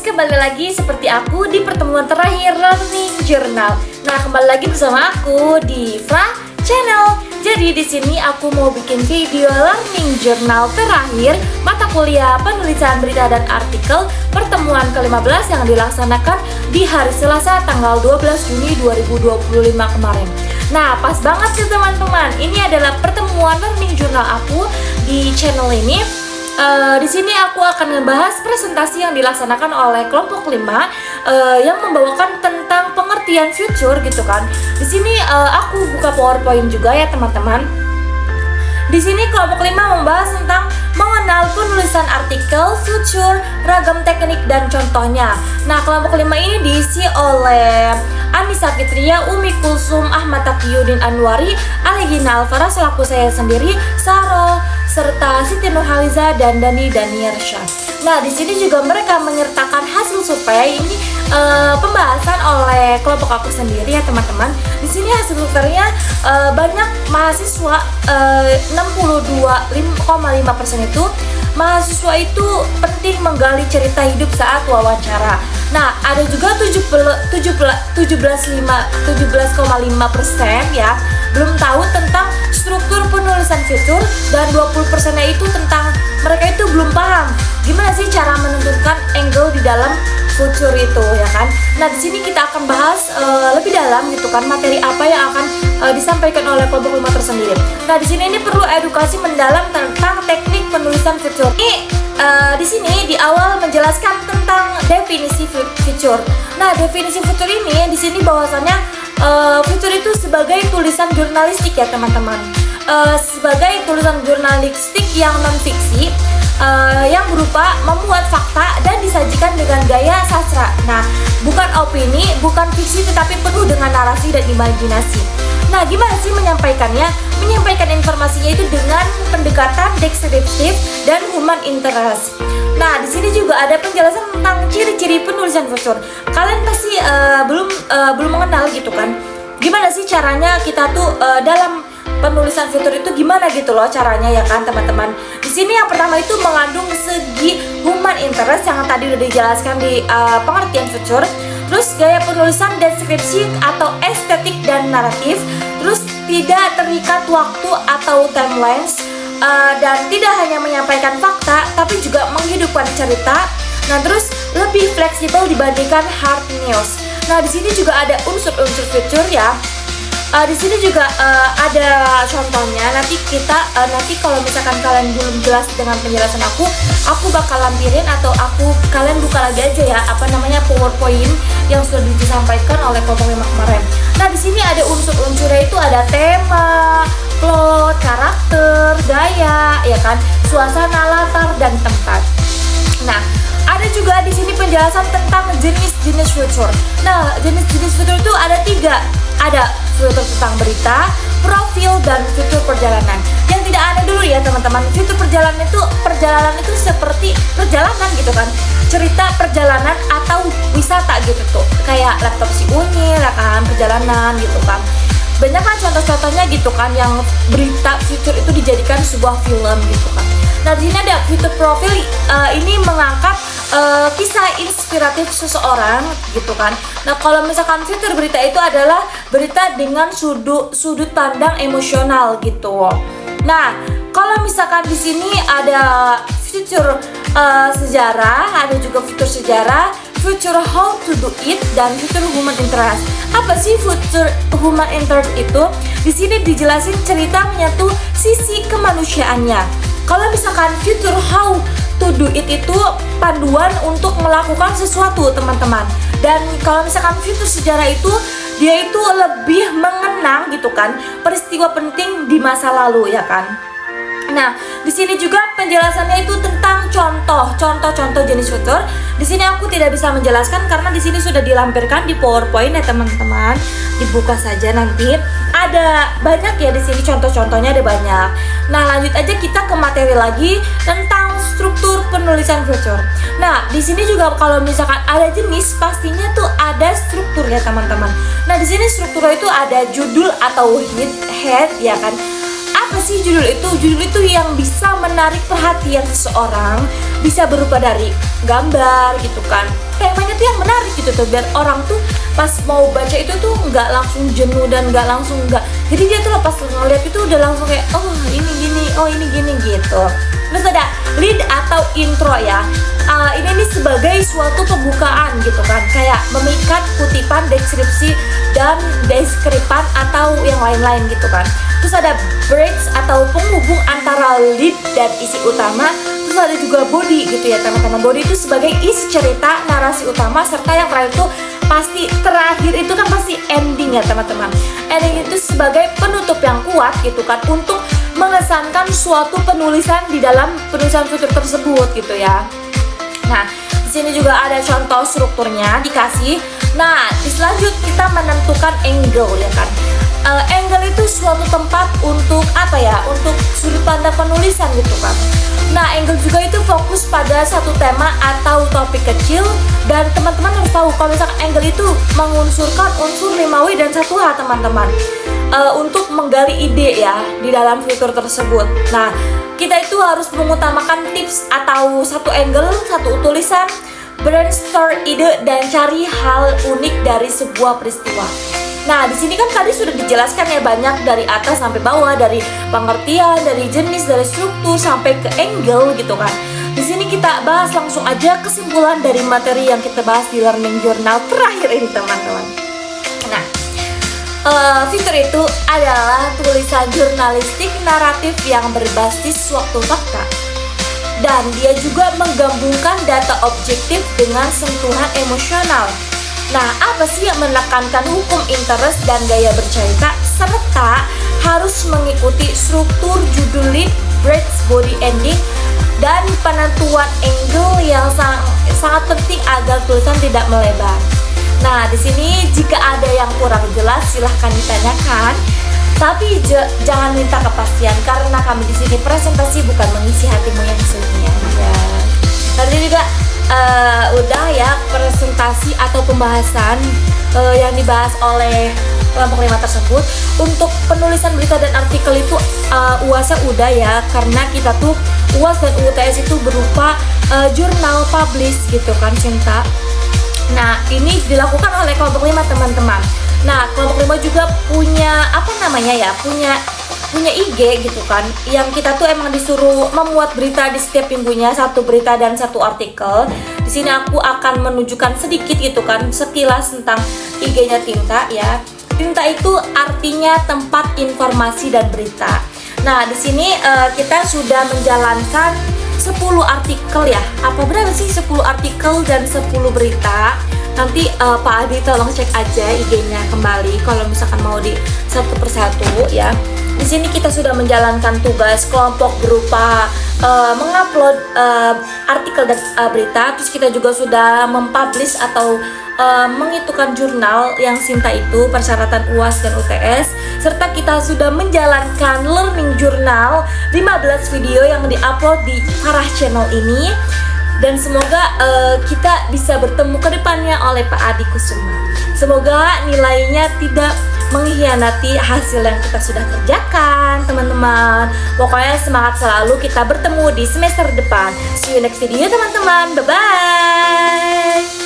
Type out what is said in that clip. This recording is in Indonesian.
kembali lagi seperti aku di pertemuan terakhir Learning Journal. Nah, kembali lagi bersama aku di Fra Channel. Jadi di sini aku mau bikin video Learning Journal terakhir mata kuliah penulisan berita dan artikel pertemuan ke-15 yang dilaksanakan di hari Selasa tanggal 12 Juni 2025 kemarin. Nah, pas banget sih teman-teman. Ini adalah pertemuan Learning Journal aku di channel ini. Di sini aku akan ngebahas presentasi yang dilaksanakan oleh kelompok 5 yang membawakan tentang pengertian future gitu kan. Di sini aku buka PowerPoint juga ya teman-teman. Di sini kelompok 5 membahas tentang mengenal penulisan artikel, future, ragam teknik dan contohnya. Nah, kelompok 5 ini diisi oleh Anissa Fitria, Umi Kulsum, Ahmad Taqiyuddin Anwari, Alegina Alvara selaku saya sendiri, Saro, serta Siti Nurhaliza dan Dani Daniyarsyah. Nah, di sini juga mereka menyertakan hasil survei ini pembahasan oleh kelompok aku sendiri ya teman-teman. Di sini hasil surveinya banyak mahasiswa 62,5% itu mahasiswa itu penting menggali cerita hidup saat wawancara. Nah, ada juga 17,5% ya belum tahu tentang struktur penulisan future, dan 20%-nya itu tentang mereka itu belum paham gimana sih cara menentukan angle di dalam future itu ya kan. Nah, di sini kita akan bahas lebih dalam gitu kan materi apa yang akan disampaikan oleh kelompok 5 tersendiri. Nah, di sini ini perlu edukasi mendalam tentang teknik penulisan future. Ini di sini di awal menjelaskan tentang definisi future. Nah, definisi future ini di sini bahwasannya future itu sebagai tulisan jurnalistik ya teman-teman. Sebagai tulisan jurnalistik yang non fiksi yang berupa memuat fakta dan disajikan dengan gaya sastra. Nah, bukan opini, bukan fiksi, tetapi penuh dengan narasi dan imajinasi. Nah, gimana sih menyampaikannya? Menyampaikan informasinya itu dengan pendekatan deskriptif dan human interest. Nah, di sini juga ada penjelasan tentang ciri-ciri penulisan future. Kalian pasti belum mengenal gitu kan? Gimana sih caranya kita tuh dalam penulisan future itu gimana gitu loh caranya ya kan teman-teman. Di sini yang pertama itu mengandung segi human interest yang tadi udah dijelaskan di pengertian future. Terus gaya penulisan deskripsi atau estetik dan naratif. Terus tidak terikat waktu atau timelines, dan tidak hanya menyampaikan fakta tapi juga menghidupkan cerita. Nah, terus lebih fleksibel dibandingkan hard news. Nah, di sini juga ada unsur-unsur future ya. Di sini juga ada contohnya. Nanti kalau misalkan kalian belum jelas dengan penjelasan aku bakal lampirin atau kalian buka lagi aja ya PowerPoint yang sudah disampaikan oleh kelompok 5 kemarin. Nah, di sini ada unsur-unsurnya itu ada tema, plot, karakter, gaya, ya kan, suasana, latar dan tempat. Nah, ada juga di sini penjelasan tentang jenis-jenis future. Nah, jenis-jenis future itu ada 3. Ada future tentang berita, profil, dan future perjalanan. Yang tidak aneh dulu ya teman-teman, future perjalanan itu seperti perjalanan gitu kan, cerita perjalanan atau wisata gitu tuh, kayak laptop si Unyil ya kan, perjalanan gitu kan. Banyak kan contoh-contohnya gitu kan yang berita future itu dijadikan sebuah film gitu kan. Nah, di sini ada future profil, ini mengangkat kisah inspiratif seseorang gitu kan. Nah, kalau misalkan future berita itu adalah berita dengan sudut pandang emosional gitu. Nah, kalau misalkan di sini ada future sejarah, ada juga future sejarah, future how to do it, dan future human interest. Apa sih future human interest itu? Di sini dijelasin cerita menyentuh sisi kemanusiaannya. Kalau misalkan future how to do it itu panduan untuk melakukan sesuatu teman-teman. Dan kalau misalkan future sejarah itu dia itu lebih mengenang gitu kan peristiwa penting di masa lalu ya kan. Nah, di sini juga penjelasannya itu tentang contoh jenis future. Di sini aku tidak bisa menjelaskan karena di sini sudah dilampirkan di PowerPoint ya teman-teman. Dibuka saja nanti. Ada banyak ya di sini contoh-contohnya ada banyak. Nah, lanjut aja kita ke materi lagi tentang struktur penulisan future. Nah, di sini juga kalau misalkan ada jenis pastinya tuh ada struktur ya teman-teman. Nah, di sini strukturnya itu ada judul atau head ya kan. Apa sih judul itu? Judul itu yang bisa menarik perhatian seseorang, bisa berupa dari gambar gitu kan, temanya tuh yang menarik gitu tuh, biar orang tuh pas mau baca itu tuh nggak langsung jenuh dan nggak langsung nggak, jadi dia tuh pas ngeliat itu udah langsung kayak oh ini gini, oh ini gini gitu. Terus ada lead atau intro ya. Ini nih sebagai suatu pembukaan gitu kan, kayak memikat kutipan, deskripsi dan deskripan atau yang lain-lain gitu kan. Terus ada bridge atau penghubung antara lead dan isi utama. Terus ada juga body gitu ya teman-teman. Body itu sebagai isi cerita, narasi utama, serta yang terakhir itu pasti terakhir itu kan pasti ending ya teman-teman. Ending itu sebagai penutup yang kuat gitu kan untuk mengesankan suatu penulisan di dalam penulisan fitur tersebut gitu ya. Nah, di sini juga ada contoh strukturnya dikasih. Nah, di selanjutnya kita menentukan angle ya kan. Angle itu suatu tempat untuk apa ya? Untuk sudut pandang penulisan gitu kan. Nah, angle juga itu fokus pada satu tema atau topik kecil, dan teman-teman harus tahu kalau misalkan angle itu mengunsurkan unsur 5W dan 1H teman-teman. Untuk menggali ide ya di dalam fitur tersebut. Nah, kita itu harus mengutamakan tips atau satu angle, satu tulisan, brainstorm ide dan cari hal unik dari sebuah peristiwa. Nah, di sini kan tadi sudah dijelaskan ya banyak dari atas sampai bawah, dari pengertian, dari jenis, dari struktur sampai ke angle gitu kan. Di sini kita bahas langsung aja kesimpulan dari materi yang kita bahas di learning journal terakhir ini teman-teman. Nah, fitur itu adalah tulisan jurnalistik naratif yang berbasis suatu fakta, dan dia juga menggabungkan data objektif dengan sentuhan emosional. Nah, apa sih yang menekankan hukum interest dan gaya bercerita, serta harus mengikuti struktur judul lead, bridge, body, ending, dan penentuan angle yang sangat penting agar tulisan tidak melebar. Nah, di sini jika ada yang kurang jelas silahkan ditanyakan, tapi jangan minta kepastian karena kami di sini presentasi bukan mengisi hatimu yang sunyi aja. Tadi juga udah ya presentasi atau pembahasan yang dibahas oleh kelompok 5 tersebut. Untuk penulisan berita dan artikel itu UASnya udah ya, karena kita tuh UAS dan UTS itu berupa jurnal publish gitu kan Cinta. Nah, ini dilakukan oleh kelompok 5 teman-teman. Nah, kelompok 5 juga punya punya IG gitu kan, yang kita tuh emang disuruh memuat berita di setiap minggunya, satu berita dan satu artikel. Di sini aku akan menunjukkan sedikit gitu kan, sekilas tentang IG-nya Tinta ya. Tinta itu artinya tempat informasi dan berita. Nah, di sini kita sudah menjalankan 10 artikel ya. Apa berapa sih 10 artikel dan 10 berita? Nanti Pak Adi tolong cek aja IG-nya kembali kalau misalkan mau di satu persatu ya. Di sini kita sudah menjalankan tugas kelompok berupa mengupload artikel dan berita. Terus kita juga sudah mempublish atau mengitukan jurnal yang Sinta itu persyaratan UAS dan UTS, serta kita sudah menjalankan learning journal 15 video yang diupload di Farah channel ini, dan semoga kita bisa bertemu ke depannya oleh Pak Adi Kusuma. Semoga nilainya tidak mengkhianati hasil yang kita sudah kerjakan teman-teman. Pokoknya semangat selalu, kita bertemu di semester depan. See you next video teman-teman, bye bye.